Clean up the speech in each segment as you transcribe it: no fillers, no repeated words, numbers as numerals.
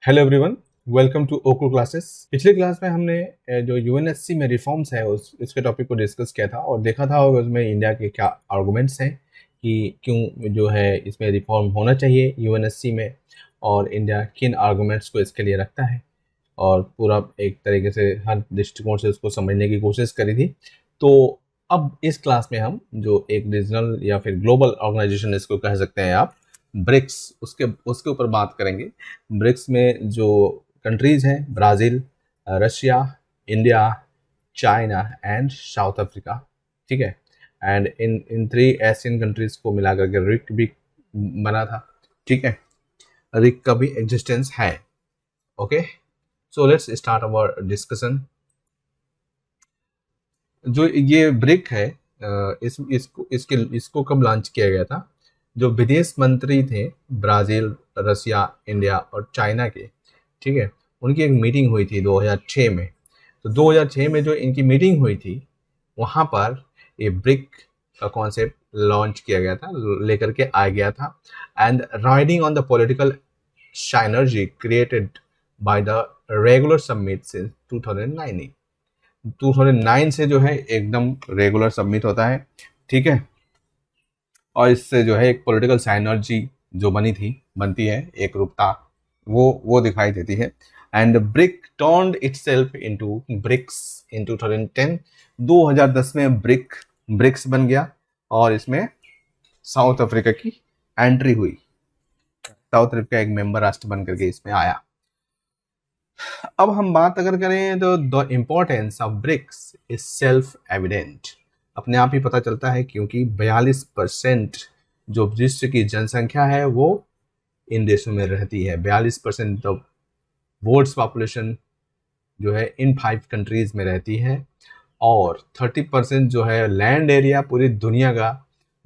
Hello everyone, welcome to Oko classes. पिछले class में हमने जो यूएनएससी में रिफॉर्म्स है उसके टॉपिक को डिस्कस किया था और देखा था उसमें इंडिया के क्या आर्गुमेंट्स हैं कि क्यों जो है इसमें रिफॉर्म होना चाहिए यूएनएससी में, और इंडिया किन आर्गुमेंट्स को इसके लिए रखता है, और पूरा एक तरीके से हर दृष्टिकोण से उसको समझने की कोशिश करी थी। तो अब इस क्लास में हम जो एक रीजनल या फिर ग्लोबल ऑर्गेनाइजेशन इसको कह सकते हैं आप, ब्रिक्स, उसके उसके ऊपर बात करेंगे। ब्रिक्स में जो कंट्रीज हैं, Brazil, Russia, India, China and south Africa, ठीक है। And in three Asian countries को मिला करके रिक भी बना था, ठीक है। रिक का भी एग्जिस्टेंस है। Okay, so let's start our discussion. जो ये ब्रिक है, इसको कब लॉन्च किया गया था? जो विदेश मंत्री थे ब्राज़ील, रसिया, इंडिया और चाइना के, ठीक है, उनकी एक मीटिंग हुई थी 2006 में। तो 2006 में जो इनकी मीटिंग हुई थी, वहाँ पर ये ब्रिक का कॉन्सेप्ट लॉन्च किया गया था, लेकर के आ गया था। And riding on the political synergy created by the regular summit since 2009। 2009 से जो है एकदम रेगुलर सबमिट होता है, ठीक है। और इससे जो है एक पॉलिटिकल साइनर्जी जो बनती है, एक रूपता वो दिखाई देती है। And brick turned itself into BRICS इन 2010। 2010 में ब्रिक्स बन गया और इसमें साउथ अफ्रीका की एंट्री हुई। साउथ अफ्रीका एक मेंबर राष्ट्र बन करके इसमें आया। अब हम बात अगर करें तो the importance of BRICS is self evident. अपने आप ही पता चलता है, क्योंकि 42% जो विश्व की जनसंख्या है वो इन देशों में रहती है। 42% ऑफ वर्ल्ड पॉपुलेशन जो है इन 5 कंट्रीज में रहती है, और 30% जो है लैंड एरिया पूरी दुनिया का,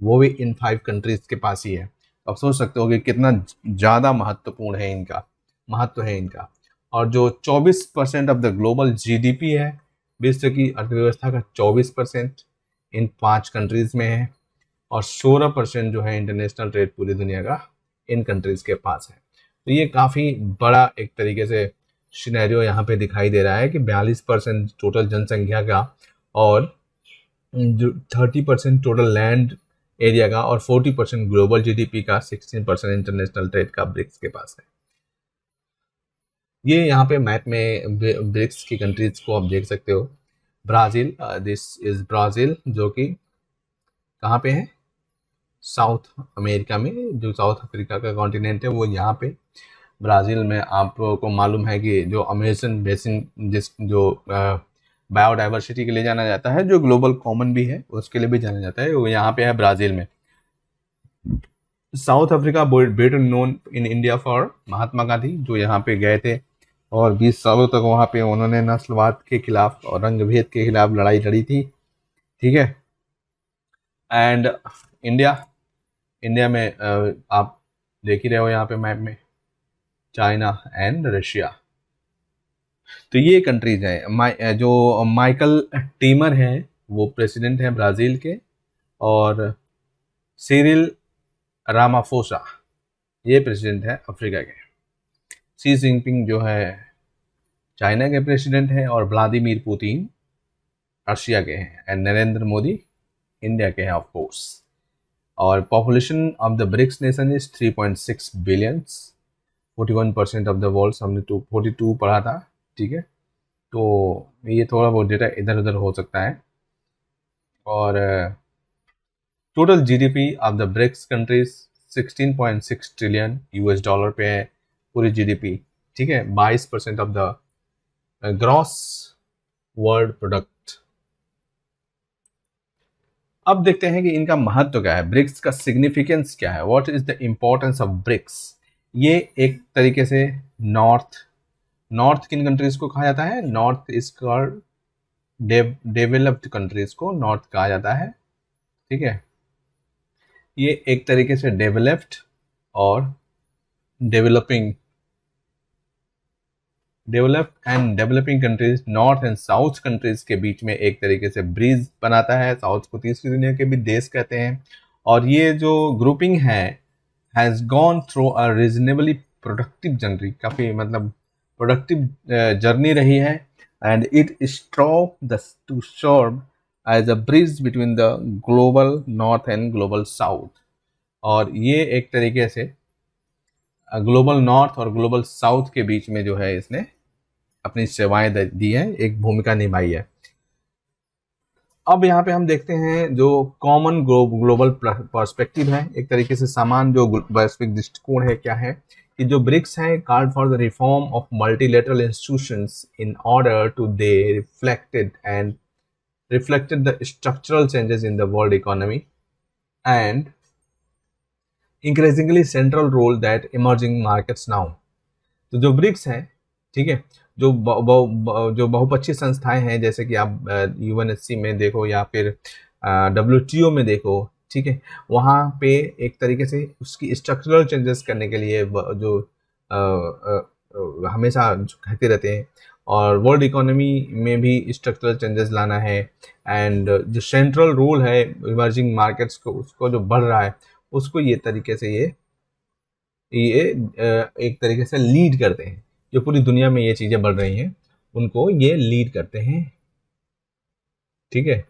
वो भी इन 5 कंट्रीज के पास ही है। अब सोच सकते हो कि कितना ज़्यादा महत्वपूर्ण है इनका। और जो 24% ऑफ द ग्लोबल जीडीपी है, विश्व की अर्थव्यवस्था का 24% इन 5 कंट्रीज में है, और 16% जो है इंटरनेशनल ट्रेड पूरी दुनिया का इन कंट्रीज के पास है। तो ये काफ़ी बड़ा एक तरीके से सिनेरियो यहाँ पे दिखाई दे रहा है कि 42% टोटल जनसंख्या का, और जो 30% टोटल लैंड एरिया का, और 40% ग्लोबल जीडीपी का, 16% इंटरनेशनल ट्रेड का ब्रिक्स के पास है। ये यहाँ पे मैप में ब्रिक्स की कंट्रीज को आप देख सकते हो। ब्राज़ील, दिस इज ब्राज़ील, जो कि कहाँ पे है? साउथ अमेरिका में। जो साउथ अफ्रीका का कॉन्टिनेंट है वो यहाँ पे ब्राज़ील में। आपको मालूम है कि जो अमेजन बेसिन, जो बायोडाइवर्सिटी के लिए जाना जाता है, जो ग्लोबल कॉमन भी है उसके लिए भी जाना जाता है, वो यहाँ पे है ब्राज़ील में। South Africa better known in India for Mahatma Gandhi, जो यहाँ पे गए थे और 20 सालों तक वहाँ पे उन्होंने नस्लवाद के खिलाफ और रंग भेद के खिलाफ लड़ाई लड़ी थी, ठीक है। एंड इंडिया में आप देख ही रहे हो यहाँ पे मैप में, चाइना एंड रशिया। तो ये कंट्रीज हैं। जो माइकल टीमर है वो प्रेसिडेंट है ब्राज़ील के, और सिरिल रामाफोसा ये प्रेसिडेंट है अफ्रीका के। शी जिनपिंग जो है चाइना के प्रेसिडेंट हैं, और व्लादिमीर पुतिन रशिया के हैं, एंड नरेंद्र मोदी इंडिया के हैं ऑफ कोर्स। और population of the BRICS nation is 3.6 billions, 41% of the world. हमने 42 पढ़ा था, ठीक है। तो ये थोड़ा बहुत डेटा इधर उधर हो सकता है। और total GDP of the BRICS countries 16.6 trillion US dollar पे है पूरी जीडीपी, ठीक है। 22% of the gross world product. अब देखते हैं कि इनका महत्व क्या है, ब्रिक्स का सिग्निफिकेंस क्या है, what is the importance of BRICS. ये एक तरीके से नॉर्थ किन कंट्रीज को कहा जाता है? North is called developed countries को नॉर्थ कहा जाता है, ठीक है। ये एक तरीके से डेवलप्ड और developed and developing countries, north and south countries के बीच में एक तरीके से ब्रिज बनाता है। साउथ को तीसरी दुनिया के भी देश कहते हैं। और ये जो ग्रुपिंग है has gone through a reasonably productive journey, काफ़ी मतलब प्रोडक्टिव जर्नी रही है। And it strove the to serve as a bridge between the global north and global south. और ये एक तरीके से ग्लोबल नॉर्थ और ग्लोबल साउथ के बीच में जो है इसने अपनी सेवाएं दी हैं, एक भूमिका निभाई है। अब यहाँ पे हम देखते हैं जो कॉमन ग्लोबल पर्सपेक्टिव है, एक तरीके से समान जो वैश्विक दृष्टिकोण है क्या है कि जो ब्रिक्स हैं called for the reform of multilateral institutions in order to they reflected the structural changes in the world economy and increasingly central role that emerging markets now। तो जो ब्रिक्स हैं, ठीक है, जो जो बहुपक्षीय संस्थाएं हैं जैसे कि आप यूएनएससी में देखो या फिर डब्ल्यूटीओ में देखो, ठीक है, वहाँ पे एक तरीके से उसकी स्ट्रक्चरल चेंजेस करने के लिए जो हमेशा कहते रहते हैं, और वर्ल्ड इकोनॉमी में भी स्ट्रक्चरल चेंजेस लाना है। एंड जो सेंट्रल रोल है इमर्जिंग मार्केट्स को, उसको जो बढ़ रहा है उसको ये तरीके से ये एक तरीके से लीड करते हैं। जो पूरी दुनिया में ये चीज़ें बढ़ रही हैं उनको ये लीड करते हैं, ठीक है।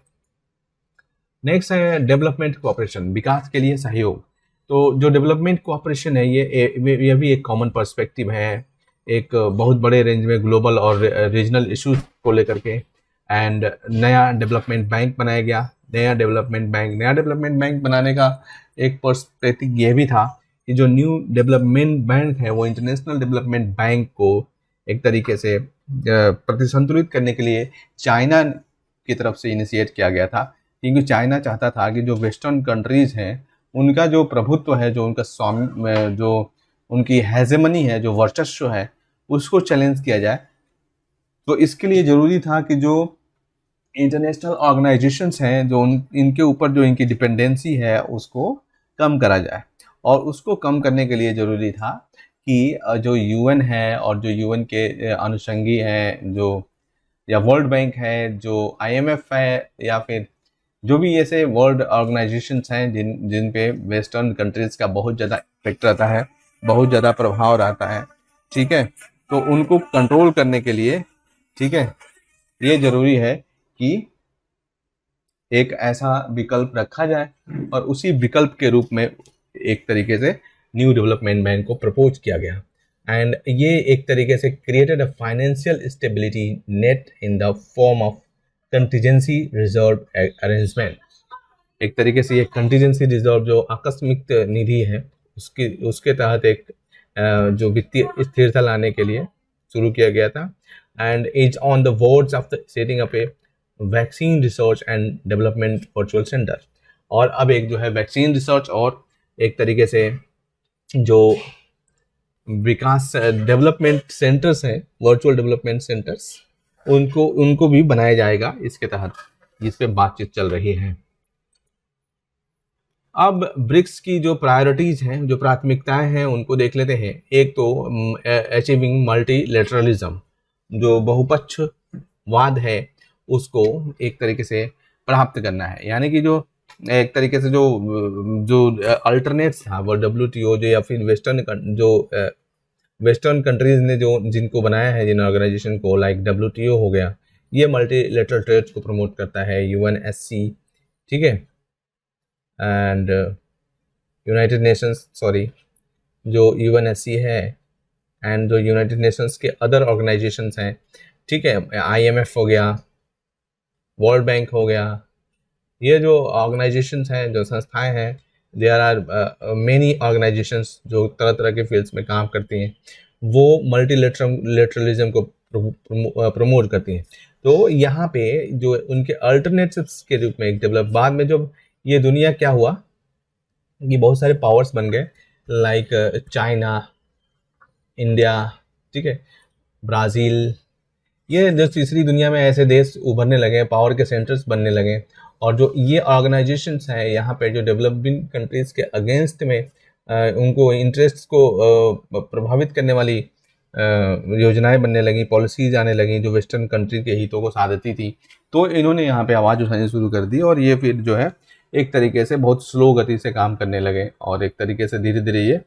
नेक्स्ट है डेवलपमेंट कोऑपरेशन, विकास के लिए सहयोग। तो जो डेवलपमेंट कोऑपरेशन है ये भी एक कॉमन पर्सपेक्टिव है, एक बहुत बड़े रेंज में ग्लोबल और रीजनल इश्यूज को लेकर के। एंड नया डेवलपमेंट बैंक बनाया गया। नया डेवलपमेंट बैंक बनाने का एक पर्सपेक्टिव ये भी था कि जो न्यू डेवलपमेंट बैंक है वो इंटरनेशनल डेवलपमेंट बैंक को एक तरीके से प्रतिसंतुलित करने के लिए चाइना की तरफ से इनिशिएट किया गया था, क्योंकि चाइना चाहता था कि जो वेस्टर्न कंट्रीज़ हैं उनका जो प्रभुत्व है, जो उनका स्वामी, जो उनकी हेजेमनी है, जो वर्चस्व है, उसको चैलेंज किया जाए। तो इसके लिए ज़रूरी था कि जो इंटरनेशनल ऑर्गेनाइजेशंस हैं, जो इनके ऊपर जो इनकी डिपेंडेंसी है उसको कम करा जाए। और उसको कम करने के लिए ज़रूरी था कि जो यूएन है और जो यूएन के अनुषंगी हैं, जो या वर्ल्ड बैंक है, जो आईएमएफ है, या फिर जो भी ऐसे वर्ल्ड ऑर्गेनाइजेशंस हैं जिन पे वेस्टर्न कंट्रीज़ का बहुत ज़्यादा इफेक्ट रहता है, बहुत ज़्यादा प्रभाव रहता है, ठीक है, तो उनको कंट्रोल करने के लिए, ठीक है, ये ज़रूरी है कि एक ऐसा विकल्प रखा जाए। और उसी विकल्प के रूप में एक तरीके से न्यू डेवलपमेंट बैंक को प्रपोज किया गया। एंड ये एक तरीके से created a financial stability net in the form of contingency reserve arrangement. एक तरीके से ये कंटीजेंसी रिजर्व जो आकस्मिक निधि है उसके तहत एक जो वित्तीय स्थिरता लाने के लिए शुरू किया गया था। And is on the words of the setting up A vaccine research and development virtual centre. और अब एक जो है वैक्सीन रिसर्च और एक तरीके से जो विकास डेवलपमेंट सेंटर्स हैं, वर्चुअल डेवलपमेंट सेंटर्स, उनको भी बनाया जाएगा इसके तहत, जिस पे बातचीत चल रही है। अब ब्रिक्स की जो प्रायोरिटीज हैं, जो प्राथमिकताएं हैं, उनको देख लेते हैं। एक तो अचीविंग मल्टीलेटरलिज्म, जो बहुपक्षवाद है उसको एक तरीके से प्राप्त करना है। यानी कि जो एक तरीके से जो अल्टरनेट्स था वो डब्ल्यूटीओ जो या फिर वेस्टर्न कंट्रीज ने जो जिनको बनाया है, जिन ऑर्गेनाइजेशन को, लाइक डब्ल्यूटीओ हो गया, ये मल्टीलेटरल ट्रेड को प्रमोट करता है। यूएनएससी, ठीक है, एंड यूनाइटेड नेशंस, जो यूएनएससी है एंड जो यूनाइटेड नेशंस के अदर ऑर्गेनाइजेशंस हैं, ठीक है, आईएमएफ हो गया, वर्ल्ड बैंक हो गया, ये जो ऑर्गेनाइजेशंस हैं, जो संस्थाएं हैं, देयर आर मेनी ऑर्गेनाइजेशंस जो तरह तरह के फील्ड्स में काम करती हैं, वो मल्टीलेटरलिज्म को प्रमोट करती हैं। तो यहाँ पे जो उनके अल्टरनेटिव्स के रूप में एक डेवलप, बाद में जब ये दुनिया क्या हुआ कि बहुत सारे पावर्स बन गए, लाइक चाइना, इंडिया, ठीक है, ब्राज़ील, ये जो तीसरी दुनिया में ऐसे देश उभरने लगे, पावर के सेंटर्स बनने लगे। और जो ये ऑर्गेनाइजेशंस हैं यहाँ पे जो डेवलपिंग कंट्रीज़ के अगेंस्ट में उनको इंटरेस्ट को प्रभावित करने वाली योजनाएं बनने लगी, पॉलिसीज आने लगी जो वेस्टर्न कंट्री के हितों को साधती थी। तो इन्होंने यहाँ पे आवाज़ उठानी शुरू कर दी और ये फिर जो है एक तरीके से बहुत स्लो गति से काम करने लगे और एक तरीके से धीरे धीरे ये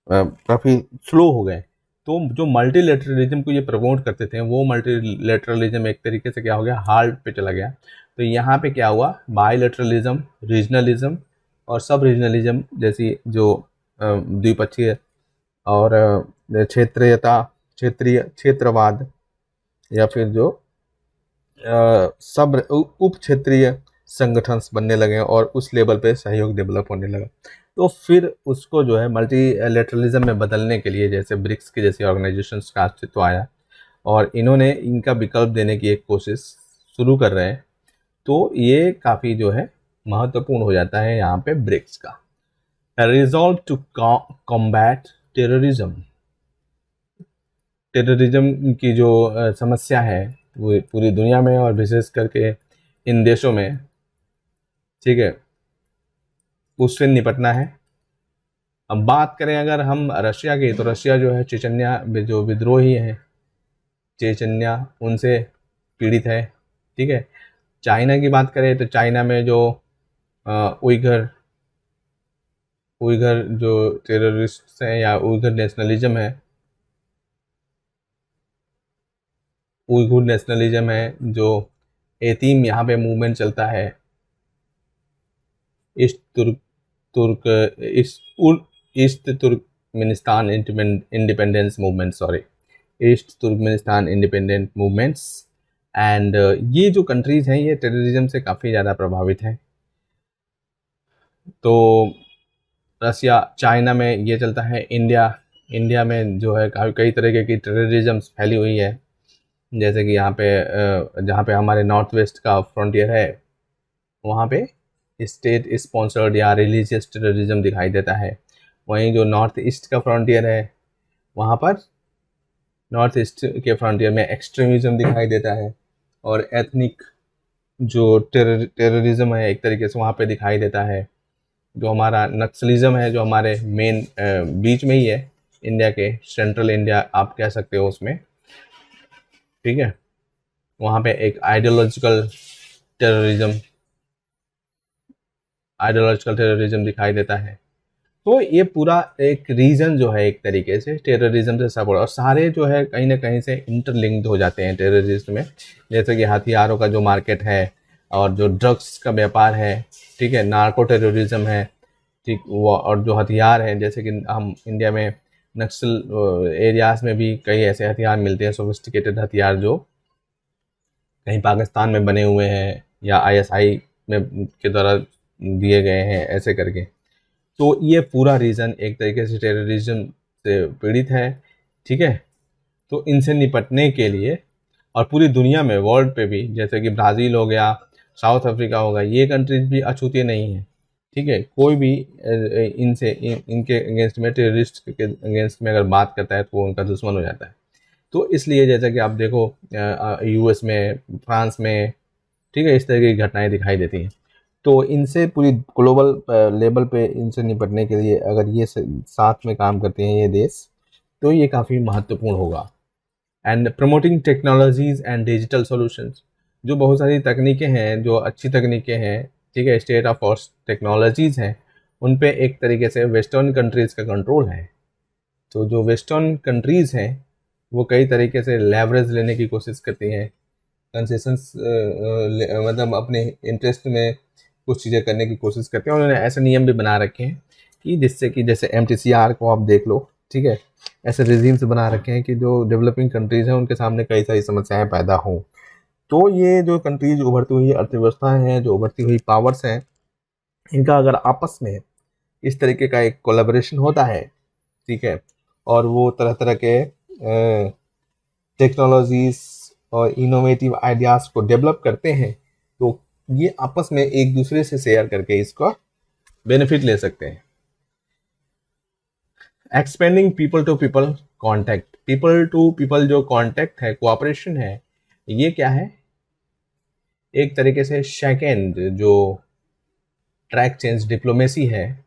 काफ़ी स्लो हो गए। तो जो मल्टीलेटरलिज्म को ये प्रमोट करते थे, वो मल्टीलेटरलिज्म एक तरीके से क्या हो गया, हाल्ट पे चला गया। तो यहाँ पे क्या हुआ, बायलेटरलिज्म, रीजनलिज्म और सब रीजनलिज्म जैसी जो द्विपक्षीय और क्षेत्रीयता, क्षेत्रीय क्षेत्रवाद, या फिर जो सब उप क्षेत्रीय संगठन बनने लगे और उस लेवल पे सहयोग डेवलप होने लगा। तो फिर उसको जो है मल्टीलेटरलिज्म में बदलने के लिए जैसे ब्रिक्स की जैसी ऑर्गेनाइजेशंस का अस्तित्व आया और इन्होंने इनका विकल्प देने की एक कोशिश शुरू कर रहे हैं। तो ये काफ़ी जो है महत्वपूर्ण हो जाता है यहाँ पे ब्रिक्स का। Resolve to combat terrorism. Terrorism की जो समस्या है वो पूरी दुनिया में और विशेष करके इन देशों में, ठीक है, उससे निपटना है। अब बात करें अगर हम रशिया की, तो रशिया जो है चेचन्या जो विद्रोही हैं, चेचन्या, उनसे पीड़ित है, ठीक है। चाइना की बात करें तो चाइना में जो उइगर उइगर जो टेररिस्ट हैं या उइगर नेशनलिज्म है, उइगुर नेशनलिज्म है, जो एतीम यहाँ पे मूवमेंट चलता है, ईस्ट तुर्क तुर्क east Turkmenistan independence movement, sorry, east Turkmenistan independent movements. And ये जो कंट्रीज हैं ये टेररिज्म से काफ़ी ज़्यादा प्रभावित हैं। तो रसिया, चाइना में ये चलता है। इंडिया में जो है कई तरह की टेररिज्म फैली हुई है, जैसे कि यहाँ पे जहाँ पे हमारे नॉर्थ वेस्ट का फ्रंटियर है वहाँ पे स्टेट स्पॉन्सर्ड या रिलीजियस टेररिज्म दिखाई देता है। वहीं जो नॉर्थ ईस्ट का फ्रंटियर है वहाँ पर नॉर्थ ईस्ट के फ्रंटियर में एक्सट्रीमिज्म दिखाई देता है और एथनिक जो टेररिज्म है एक तरीके से वहाँ पे दिखाई देता है। जो हमारा नक्सलिज्म है जो हमारे मेन बीच में ही है, इंडिया के सेंट्रल इंडिया आप कह सकते हो उसमें, ठीक है, वहाँ पे एक आइडियोलॉजिकल टेररिज्म दिखाई देता है। तो ये पूरा एक रीजन जो है एक तरीके से टेररिज्म से सपोर्ट, और सारे जो है कहीं ना कहीं से इंटरलिंक्ड हो जाते हैं टेररिज्म में। जैसे कि हथियारों का जो मार्केट है और जो ड्रग्स का व्यापार है, ठीक है, नार्को टेररिज्म है, ठीक, वो और जो हथियार हैं, जैसे कि हम इंडिया में नक्सल एरियाज में भी कई ऐसे हथियार मिलते हैं, सोफिस्टिकेटेड हथियार जो कहीं पाकिस्तान में बने हुए हैं या आईएसआई में के द्वारा दिए गए हैं, ऐसे करके। तो ये पूरा रीजन एक तरीके से टेररिज्म से पीड़ित है, ठीक है। तो इनसे निपटने के लिए और पूरी दुनिया में, वर्ल्ड पे भी, जैसे कि ब्राज़ील हो गया, साउथ अफ्रीका हो गया, ये कंट्रीज भी अछूते नहीं हैं, ठीक है। कोई भी इनके अगेंस्ट में, टेररिस्ट के अगेंस्ट में अगर बात करता है तो वो उनका दुश्मन हो जाता है। तो इसलिए जैसा कि आप देखो यूएस में, फ्रांस में, ठीक है, इस तरह की घटनाएं दिखाई देती हैं। तो इनसे पूरी ग्लोबल लेवल पे इनसे निपटने के लिए अगर ये साथ में काम करते हैं ये देश, तो ये काफ़ी महत्वपूर्ण होगा। And promoting technologies and digital solutions, जो बहुत सारी तकनीकें हैं, जो अच्छी तकनीकें हैं, ठीक है, स्टेट ऑफ आर्ट टेक्नोलॉजीज़ हैं, उन पे एक तरीके से वेस्टर्न कंट्रीज़ का कंट्रोल है। तो जो वेस्टर्न कंट्रीज़ हैं वो कई तरीके से लेवरेज लेने की कोशिश करती हैं, कंसेशंस मतलब अपने इंटरेस्ट में कुछ चीज़ें करने की कोशिश करते हैं। उन्होंने ऐसे नियम भी बना रखे हैं कि जिससे कि जैसे MTCR को आप देख लो, ठीक है, ऐसे रिजीम्स बना रखे हैं कि जो डेवलपिंग कंट्रीज़ हैं उनके सामने कई सारी समस्याएं पैदा हों। तो ये जो कंट्रीज उभरती हुई अर्थव्यवस्थाएं हैं, जो उभरती हुई पावर्स हैं, इनका अगर आपस में इस तरीके का एक कोलैबोरेशन होता है, ठीक है, और वो तरह तरह के टेक्नोलॉजीज और इनोवेटिव आइडियाज़ को डेवलप करते हैं, तो ये आपस में एक दूसरे से शेयर करके इसका बेनिफिट ले सकते हैं। Expanding people to people contact, people to people जो कॉन्टैक्ट है, कोऑपरेशन है, ये क्या है, एक तरीके से सेकेंड जो ट्रैक चेंज डिप्लोमेसी है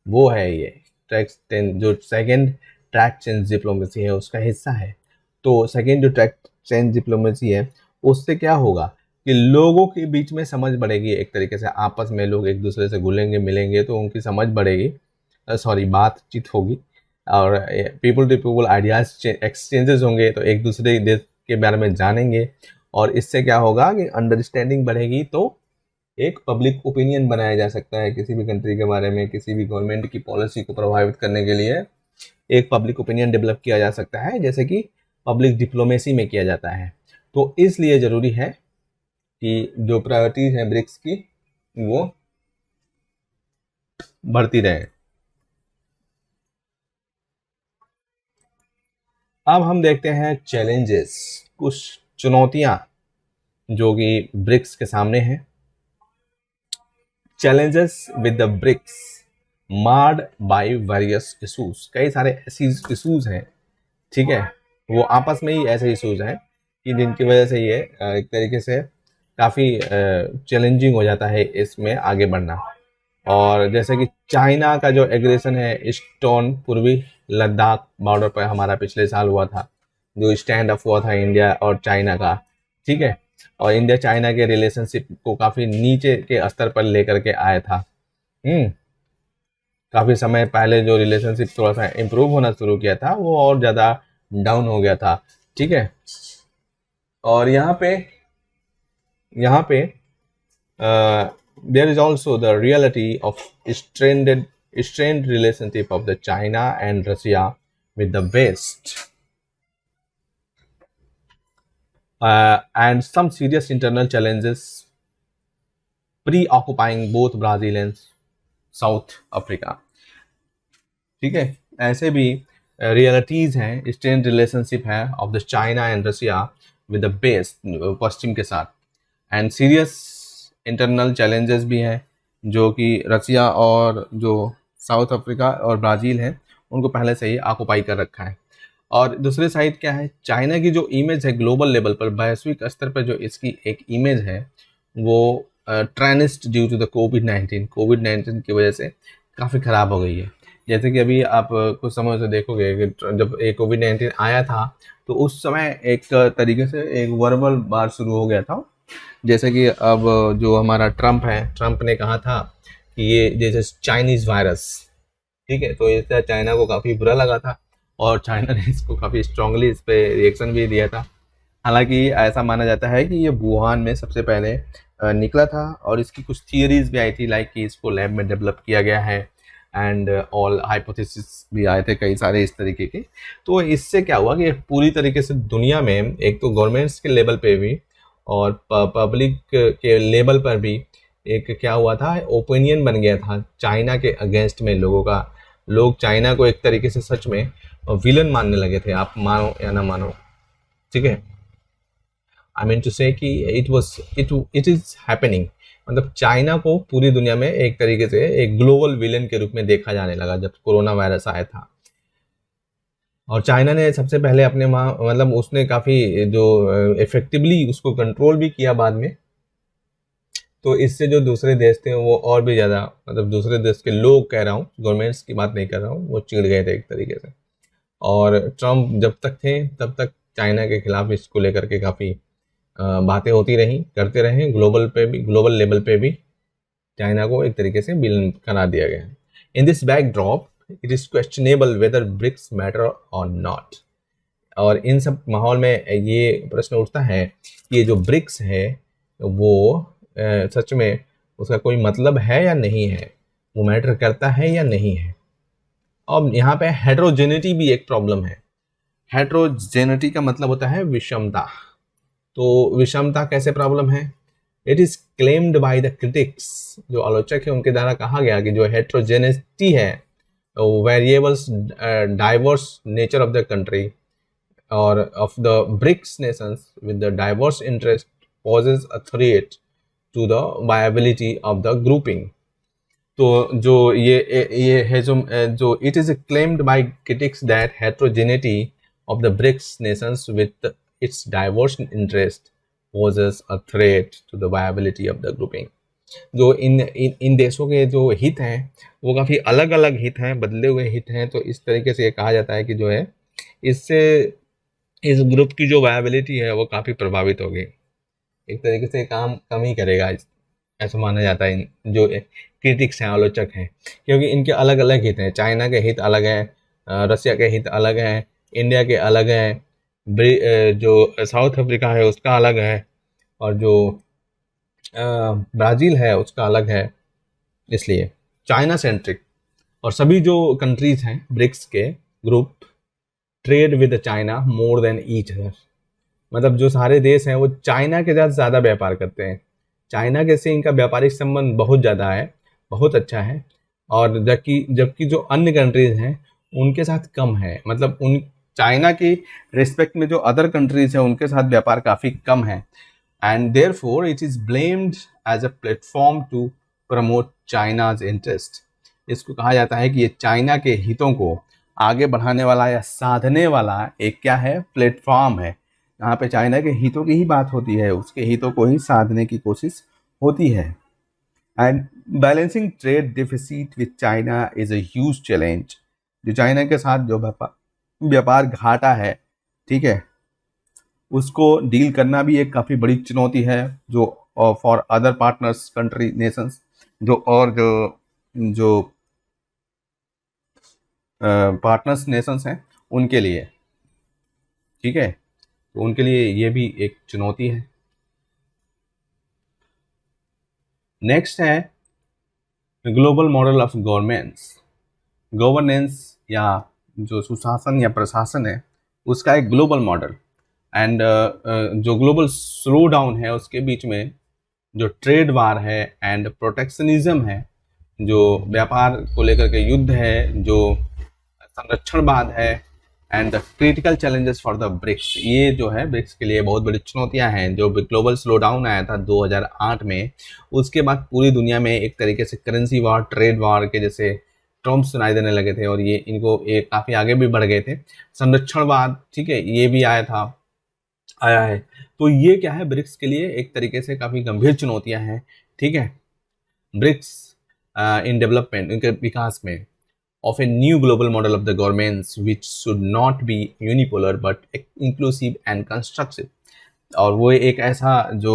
वो है ये जो सेकेंड ट्रैक चेंज डिप्लोमेसी है उसका हिस्सा है। तो सेकेंड जो ट्रैक चेंज डिप्लोमेसी है उससे क्या होगा कि लोगों के बीच में समझ बढ़ेगी, एक तरीके से आपस में लोग एक दूसरे से घुलेंगे मिलेंगे तो उनकी समझ बढ़ेगी, सॉरी बातचीत होगी, और people to people ideas exchanges होंगे, तो एक दूसरे देश के बारे में जानेंगे, और इससे क्या होगा कि अंडरस्टैंडिंग बढ़ेगी, तो एक पब्लिक ओपिनियन बनाया जा सकता है किसी भी कंट्री के बारे में, किसी भी गवर्नमेंट की पॉलिसी को प्रभावित करने के लिए एक पब्लिक ओपिनियन डेवलप किया जा सकता है, जैसे कि पब्लिक डिप्लोमेसी में किया जाता है। तो इसलिए ज़रूरी है कि जो प्रायोरिटीज हैं ब्रिक्स की वो बढ़ती रहे। अब हम देखते हैं चैलेंजेस, कुछ चुनौतियां जो कि ब्रिक्स के सामने हैं। Challenges with the BRICS marred by various issues, कई सारे ऐसे इशूज हैं, ठीक है, वो आपस में ही ऐसे इशूज हैं कि जिनकी वजह से ये एक तरीके से काफ़ी चैलेंजिंग हो जाता है इसमें आगे बढ़ना। और जैसे कि चाइना का जो एग्रेशन है ईस्टर्न पूर्वी लद्दाख बॉर्डर पर हमारा पिछले साल हुआ था, जो स्टैंड अप हुआ था इंडिया और चाइना का, ठीक है, और इंडिया चाइना के रिलेशनशिप को काफ़ी नीचे के स्तर पर लेकर के आया था। काफ़ी समय पहले जो रिलेशनशिप थोड़ा सा इम्प्रूव होना शुरू किया था वो और ज़्यादा डाउन हो गया था, ठीक है। और यहाँ पे there is also the reality of strained relationship of the China and Russia with the West, and some serious internal challenges preoccupying both Brazil and South Africa, ठीक है। ऐसे भी रियलिटीज हैं, स्ट्रेन रिलेशनशिप है of the China and Russia with the west पश्चिम के साथ, and serious internal challenges भी हैं जो कि रशिया और जो साउथ अफ्रीका और ब्राज़ील हैं उनको पहले से ही ऑक्युपाई कर रखा है। और दूसरे साइड क्या है, चाइना की जो इमेज है ग्लोबल लेवल पर, वैश्विक स्तर पर जो इसकी एक इमेज है वो ट्रेनिस्ट ड्यू टू द कोविड-19 की वजह से काफ़ी ख़राब हो गई है। जैसे कि अभी आप कुछ समय से देखोगे कि जब ये कोविड-19 आया था तो उस समय एक तरीके से एक वर्बल वार शुरू हो गया था। जैसे कि अब जो हमारा ट्रंप है, ट्रंप ने कहा था कि ये जैसे चाइनीज़ वायरस, ठीक है, तो इससे चाइना को काफ़ी बुरा लगा था और चाइना ने इसको काफ़ी स्ट्रांगली इस पर रिएक्शन भी दिया था। हालांकि ऐसा माना जाता है कि ये वुहान में सबसे पहले निकला था और इसकी कुछ थियरीज भी आई थी, लाइक कि इसको लैब में डेवलप किया गया है, एंड ऑल हाइपोथेसिस भी आए थे कई सारे इस तरीके के। तो इससे क्या हुआ कि पूरी तरीके से दुनिया में एक तो गवर्नमेंट्स के लेवल पे भी और पब्लिक के लेवल पर भी एक क्या हुआ था, ओपिनियन बन गया था चाइना के अगेंस्ट में लोगों का। लोग चाइना को एक तरीके से सच में विलन मानने लगे थे, आप मानो या ना मानो, ठीक है। आई मीन टू से कि इट इज हैपनिंग, मतलब चाइना को पूरी दुनिया में एक तरीके से एक ग्लोबल विलेन के रूप में देखा जाने लगा जब कोरोना वायरस आया था। और चाइना ने सबसे पहले अपने मतलब उसने काफ़ी जो इफेक्टिवली उसको कंट्रोल भी किया बाद में, तो इससे जो दूसरे देश थे वो और भी ज़्यादा, मतलब दूसरे देश के लोग कह रहा हूँ, गवर्नमेंट्स की बात नहीं कर रहा हूँ, वो चिढ़ गए थे एक तरीके से। और ट्रम्प जब तक थे तब तक चाइना के खिलाफ इसको लेकर के काफ़ी बातें होती रहीं, करते रहे, ग्लोबल लेवल पे भी चाइना को एक तरीके से विलन करा दिया गया। In this backdrop it is questionable whether BRICS matter और नॉट। और इन सब माहौल में ये प्रश्न उठता है कि ये जो ब्रिक्स है वो सच में उसका कोई मतलब है या नहीं है, वो मैटर करता है या नहीं है। अब यहाँ पे हेट्रोजेनिटी भी एक प्रॉब्लम है। हेट्रोजेनिटी का मतलब होता है विषमता। तो विषमता कैसे प्रॉब्लम है? It is claimed by the critics, जो आलोचक है उनके द्वारा कहा गया कि जो हेट्रोजेनिटी है, variables diverse nature of the country और of the BRICS nations with the diverse interest poses a threat to the viability of the grouping. तो जो ये है जो it is claimed by critics that heterogeneity of the BRICS nations with its diverse interest poses a threat to the viability of the grouping। जो इन देशों के जो हित हैं वो काफ़ी अलग अलग हित हैं, बदले हुए हित हैं, तो इस तरीके से ये कहा जाता है कि जो है इससे इस ग्रुप की जो वायबिलिटी है वो काफ़ी प्रभावित होगी, एक तरीके से काम कम ही करेगा, ऐसा माना जाता है जो क्रिटिक्स हैं, आलोचक हैं, क्योंकि इनके अलग अलग हित हैं। चाइना के हित अलग हैं, रसिया के हित अलग हैं, इंडिया के अलग हैं, जो साउथ अफ्रीका है उसका अलग है, और जो ब्राज़ील है उसका अलग है। इसलिए चाइना सेंट्रिक, और सभी जो कंट्रीज हैं ब्रिक्स के group trade with China more than each other, मतलब जो सारे देश हैं वो चाइना के साथ ज़्यादा व्यापार करते हैं। चाइना के से इनका व्यापारिक संबंध बहुत ज़्यादा है, बहुत अच्छा है। और जबकि जबकि जो अन्य कंट्रीज हैं उनके साथ कम है, मतलब उन चाइना की रिस्पेक्ट में जो अदर कंट्रीज हैं उनके साथ व्यापार काफ़ी कम है। And therefore it is blamed as a platform to promote China's interest. इसको कहा जाता है कि ये चाइना के हितों को आगे बढ़ाने वाला या साधने वाला एक क्या है, प्लेटफॉर्म है। यहाँ पे चाइना के हितों की ही बात होती है, उसके हितों को ही साधने की कोशिश होती है। And balancing trade deficit with China is a huge challenge. जो चाइना के साथ जो व्यापार घाटा है, ठीक है, उसको डील करना भी एक काफ़ी बड़ी चुनौती है, जो for other partners country Nations, जो पार्टनर्स नेशंस हैं उनके लिए, ठीक है, तो उनके लिए ये भी एक चुनौती है। नेक्स्ट है ग्लोबल मॉडल ऑफ गवर्नेंस या जो सुशासन या प्रशासन है उसका एक ग्लोबल मॉडल। एंड जो ग्लोबल स्लो डाउन है उसके बीच में जो ट्रेड वार है एंड प्रोटेक्शनिज्म है, जो व्यापार को लेकर के युद्ध है, जो संरक्षणवाद है, and the critical challenges for the BRICS, ये जो है ब्रिक्स के लिए बहुत बड़ी चुनौतियां हैं। जो ग्लोबल स्लो डाउन आया था 2008 में, उसके बाद पूरी दुनिया में एक तरीके से करेंसी वार, ट्रेड वार के जैसे टर्म्स सुनाई देने लगे थे, और ये इनको एक काफ़ी आगे भी बढ़ गए थे। संरक्षणवाद, ठीक है, ये भी आया है। तो ये क्या है, ब्रिक्स के लिए एक तरीके से काफ़ी गंभीर चुनौतियां हैं, ठीक है। ब्रिक्स इन डेवलपमेंट, उनके विकास में, of a new global model of the governments which should not be unipolar but inclusive and constructive। और वो एक ऐसा जो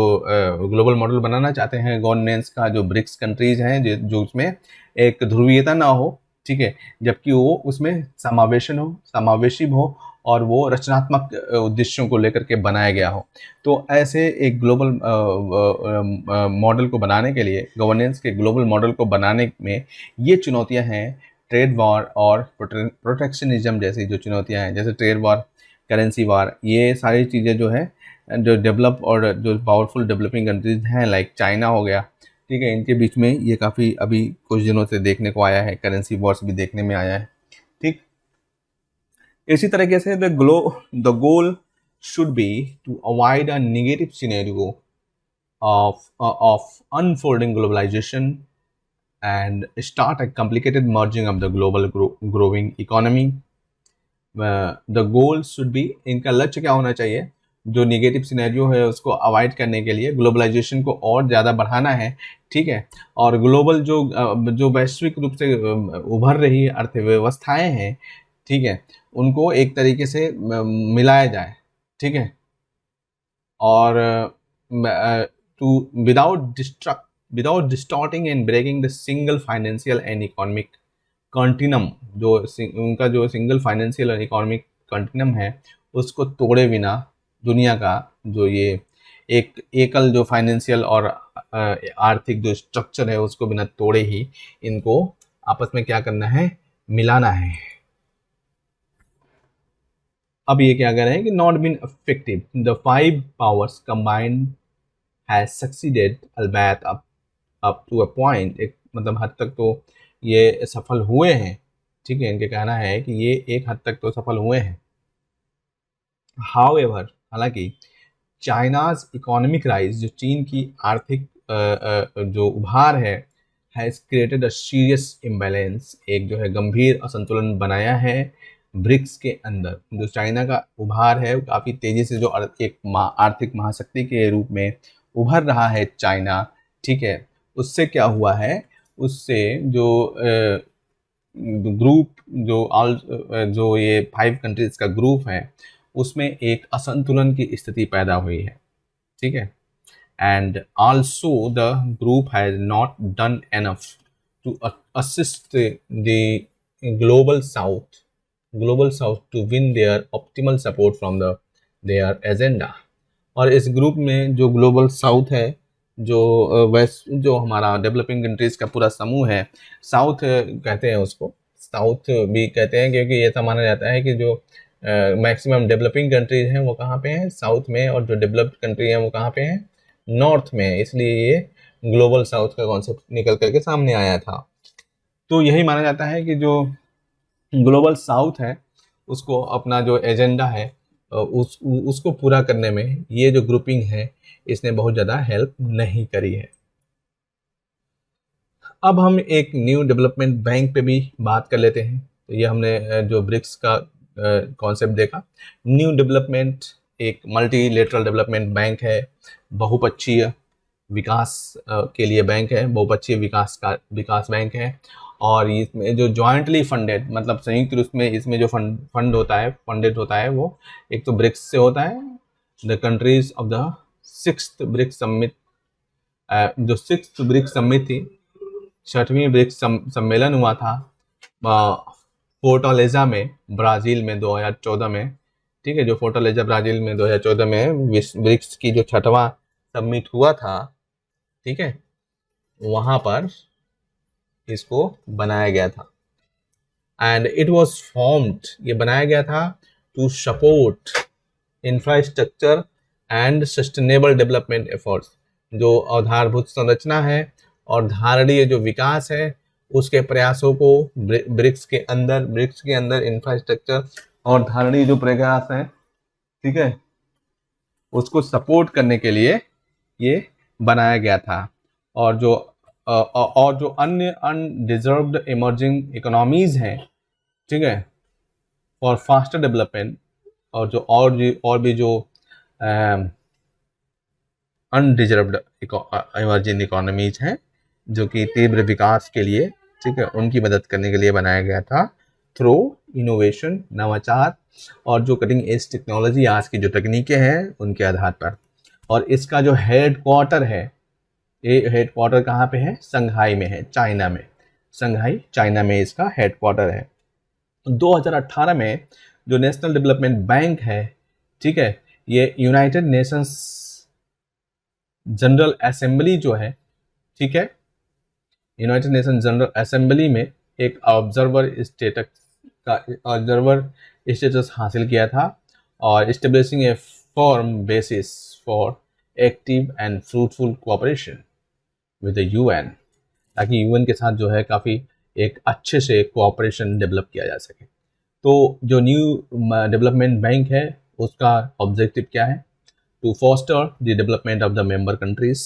ग्लोबल मॉडल बनाना चाहते हैं गवर्नेंस का, जो ब्रिक्स कंट्रीज हैं, जो उसमें एक ध्रुवीयता ना हो, ठीक है, जबकि वो उसमें समावेशी हो और वो रचनात्मक उद्देश्यों को लेकर के बनाया गया हो। तो ऐसे एक ग्लोबल मॉडल को बनाने के लिए, गवर्नेंस के ग्लोबल मॉडल को बनाने में ये चुनौतियां हैं, ट्रेड वॉर और प्रोटेक्शनिज्म जैसी जो चुनौतियां हैं, जैसे ट्रेड वॉर, करेंसी वॉर, ये सारी चीज़ें जो है जो डेवलप और जो पावरफुल डेवलपिंग कंट्रीज हैं लाइक चाइना हो गया, ठीक है, इनके बीच में ये काफ़ी अभी कुछ दिनों से देखने को आया है, करेंसी वॉर्स भी देखने में आया है, ठीक। इसी तरीके से the goal should be to avoid a negative scenario of unfolding globalization and start a complicated merging of the global growing economy। The goal should be, इनका लक्ष्य क्या होना चाहिए, जो निगेटिव सिनेरियो है उसको अवॉइड करने के लिए ग्लोबलाइजेशन को और ज़्यादा बढ़ाना है, ठीक है, और ग्लोबल जो वैश्विक रूप से उभर रही अर्थव्यवस्थाएं हैं, ठीक है, उनको एक तरीके से मिलाया जाए, ठीक है, और to without distorting and breaking the single financial and economic continuum, जो उनका जो सिंगल फाइनेंशियल और इकोनॉमिक कंटिन्यूम है उसको तोड़े बिना दुनिया का जो ये एक एकल जो फाइनेंशियल और आर्थिक जो स्ट्रक्चर है उसको बिना तोड़े ही इनको आपस में क्या करना है, मिलाना है। अब ये क्या कह रहे हैं कि not been effective, the 5 powers combined has succeeded albeit up to a point, एक मतलब हद तक तो ये सफल हुए हैं, ठीक है, इनके कहना है कि ये एक हद तक तो सफल हुए हैं। हाउएवर, हालांकि चाइनाज इकोनॉमिक राइज, जो चीन की आर्थिक जो उभार है, has created a serious imbalance, एक जो है गंभीर असंतुलन बनाया है ब्रिक्स के अंदर। जो चाइना का उभार है काफ़ी तेज़ी से जो एक आर्थिक महाशक्ति के रूप में उभर रहा है चाइना, ठीक है, उससे क्या हुआ है, उससे जो ग्रुप जो ये 5 कंट्रीज का ग्रुप है उसमें एक असंतुलन की स्थिति पैदा हुई है, ठीक है। And also the group has not done enough to assist the global south global south to win their optimal support from the their agenda. और इस ग्रुप में जो ग्लोबल साउथ है, जो वेस्ट, जो हमारा डेवलपिंग कंट्रीज का पूरा समूह है, साउथ कहते हैं उसको, साउथ भी कहते हैं क्योंकि ऐसा माना जाता है कि जो मैक्सिमम डेवलपिंग कंट्रीज हैं वो कहाँ पे हैं, साउथ में, और जो डेवलप्ड कंट्री हैं वो कहाँ पे हैं, नॉर्थ में। इसलिए ये ग्लोबल साउथ का कॉन्सेप्ट निकल करके सामने आया था। तो यही माना जाता है कि जो ग्लोबल साउथ है उसको अपना जो एजेंडा है उसको पूरा करने में ये जो ग्रुपिंग है इसने बहुत ज़्यादा हेल्प नहीं करी है। अब हम एक न्यू डेवलपमेंट बैंक पे भी बात कर लेते हैं। तो ये हमने जो ब्रिक्स का कॉन्सेप्ट देखा। न्यू डेवलपमेंट एक मल्टीलेटरल डेवलपमेंट बैंक है, बहुपक्षीय विकास के लिए बैंक है, बहुपक्षीय विकास बैंक है। और इसमें जो जॉइंटली फंडेड, मतलब संयुक्त रूप में इसमें जो फंड होता है, फंडेड होता है, वो एक तो ब्रिक्स से होता है, the countries of the sixth BRICS summit. जो सिक्स्थ ब्रिक्स समिट थी, 6वीं ब्रिक्स सम्मेलन हुआ था फोर्टालेजा में, ब्राज़ील में 2014 में। ठीक है, जो फोर्टालेजा ब्राज़ील में 2014 में ब्रिक्स की जो 6वां समिट हुआ था, ठीक है, वहाँ पर इसको बनाया गया था। एंड इट वाज फॉर्म्ड, ये बनाया गया था to support infrastructure and sustainable development efforts. जो आधारभूत संरचना है और धारणीय जो विकास है उसके प्रयासों को ब्रिक्स के अंदर इंफ्रास्ट्रक्चर और धारणीय जो प्रयास है, ठीक है, उसको सपोर्ट करने के लिए ये बनाया गया था। और जो अन्य अनडिजर्व्ड इमर्जिंग इकोनॉमीज हैं, ठीक है, फॉर फास्टर डेवलपमेंट, और जो और भी जो अनडिजर्व्ड इमर्जिंग इकोनॉमीज हैं जो कि तीव्र विकास के लिए, ठीक है, उनकी मदद करने के लिए बनाया गया था थ्रू इनोवेशन, नवाचार और जो कटिंग एज टेक्नोलॉजी, आज की जो तकनीकें हैं उनके आधार पर। और इसका जो हेड क्वार्टर है, ये हेड क्वार्टर कहाँ पे है, संघाई में है, चाइना में। संघाई चाइना में इसका हेड क्वार्टर है। 2018 में जो नेशनल डेवलपमेंट बैंक है, ठीक है, ये यूनाइटेड नेशंस जनरल असेंबली जो है, ठीक है, यूनाइटेड नेशन जनरल असेंबली में एक ऑब्जर्वर स्टेटस हासिल किया था, और establishing A firm basis for active and fruitful cooperation with the UN, ताकि यूएन के साथ जो है काफ़ी एक अच्छे से कोऑपरेशन डेवलप किया जा सके। तो जो न्यू डेवलपमेंट बैंक है उसका ऑब्जेक्टिव क्या है, to foster the development of the member countries,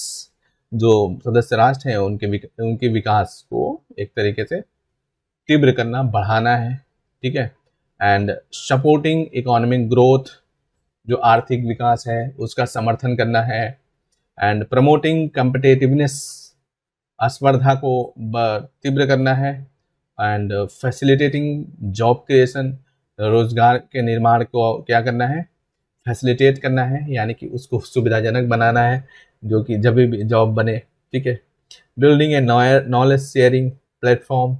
जो सदस्य राष्ट्र हैं उनके विकास को एक तरीके से तीव्र करना, बढ़ाना है, ठीक है, एंड सपोर्टिंग इकोनॉमिक ग्रोथ, जो आर्थिक विकास है उसका समर्थन करना है, एंड प्रमोटिंग कम्पिटेटिवनेस, स्पर्धा को तीव्र करना है, एंड फैसिलिटेटिंग जॉब क्रिएशन, रोजगार के निर्माण को क्या करना है, फैसिलिटेट करना है, यानी कि उसको सुविधाजनक बनाना है, जो कि जब भी जॉब बने, ठीक है। बिल्डिंग ए नॉलेज शेयरिंग प्लेटफॉर्म,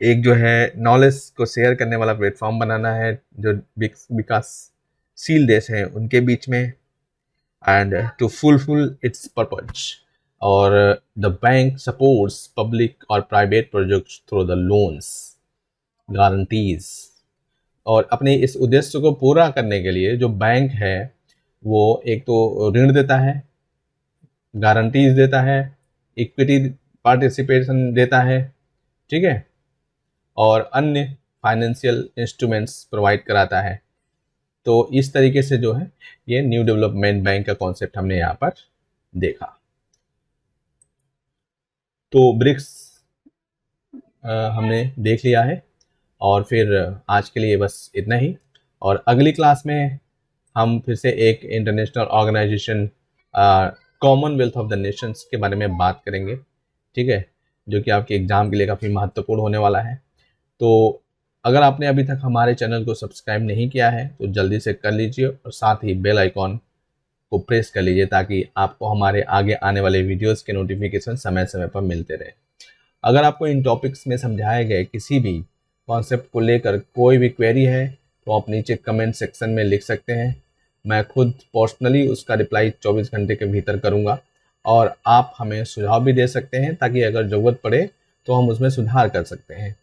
एक जो है नॉलेज को शेयर करने वाला प्लेटफॉर्म बनाना है जो विकासशील देश हैं उनके बीच में, and to fulfil its purpose. और द बैंक सपोर्ट्स पब्लिक और private projects through the loans, guarantees. और अपने इस उद्देश्य को पूरा करने के लिए जो बैंक है वो एक तो ऋण देता है, गारंटीज देता है, इक्विटी पार्टिसिपेशन देता है, ठीक है, और अन्य फाइनेंशियल इंस्ट्रूमेंट्स प्रोवाइड कराता है। तो इस तरीके से जो है ये न्यू डेवलपमेंट बैंक का कॉन्सेप्ट हमने यहाँ पर देखा। तो ब्रिक्स हमने देख लिया है, और फिर आज के लिए बस इतना ही। और अगली क्लास में हम फिर से एक international organisation Commonwealth of the Nations के बारे में बात करेंगे, ठीक है, जो कि आपके एग्ज़ाम के लिए काफ़ी महत्वपूर्ण होने वाला है। तो अगर आपने अभी तक हमारे चैनल को सब्सक्राइब नहीं किया है तो जल्दी से कर लीजिए, और साथ ही बेल आइकॉन को प्रेस कर लीजिए ताकि आपको हमारे आगे आने वाले वीडियोस के नोटिफिकेशन समय समय पर मिलते रहे। अगर आपको इन टॉपिक्स में समझाए गए किसी भी कॉन्सेप्ट को लेकर कोई भी क्वेरी है तो आप नीचे कमेंट सेक्शन में लिख सकते हैं। मैं खुद पर्सनली उसका रिप्लाई 24 घंटे के भीतर करूंगा और आप हमें सुझाव भी दे सकते हैं ताकि अगर ज़रूरत पड़े तो हम उसमें सुधार कर सकते हैं।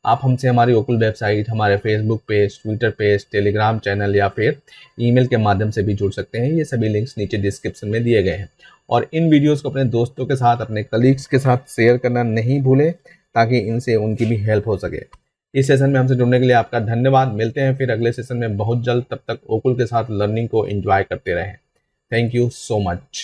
आप हमसे हमारी ओकुल वेबसाइट, हमारे Facebook page, Twitter page, Telegram channel या फिर ईमेल के माध्यम से भी जुड़ सकते हैं। ये सभी लिंक्स नीचे डिस्क्रिप्शन में दिए गए हैं। और इन वीडियोस को अपने दोस्तों के साथ, अपने कलीग्स के साथ शेयर करना नहीं भूलें ताकि इनसे उनकी भी हेल्प हो सके। इस सेशन में हमसे जुड़ने के लिए आपका धन्यवाद। मिलते हैं फिर अगले सेशन में बहुत जल्द। तब तक ओकुल के साथ लर्निंग को एंजॉय करते रहें। Thank you so much.